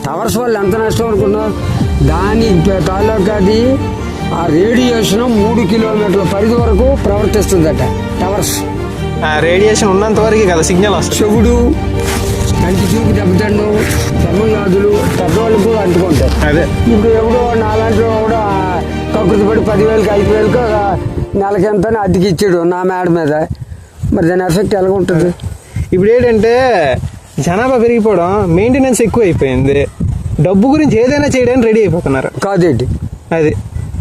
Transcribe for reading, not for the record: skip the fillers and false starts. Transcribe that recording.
Towers వల్ల ఎంత నష్టం అనుకున్నావు? దాని తాలూకాది ఆ రేడియేషన్ 3 కిలోమీటర్ల పరిధి వరకు ప్రవర్తిస్తుందట టవర్స్. రేడియేషన్ ఉన్నంత వరకు కదా సిగ్నల్ వస్తుంది. చెవుడు, కంటి చూపు దెబ్బతిండు, వ్యాధులు పెద్దవాళ్ళకు అంటుకుంటాయి. అదే ఇప్పుడు ఎవడో నాలాంటి కూడా కకృతి పడి 10,000కి 5,000కి నెలకి ఎంత అద్దెకి ఇచ్చాడు నా మేడ మీద. మరి దాని ఎఫెక్ట్ ఎలా ఉంటుంది? ఇప్పుడు ఏంటంటే జనాభా పెరిగిపోవడం, మెయింటెనెన్స్ ఎక్కువ అయిపోయింది. డబ్బు గురించి ఏదైనా చేయడానికి రెడీ అయిపోతున్నారు. కాదేంటి అది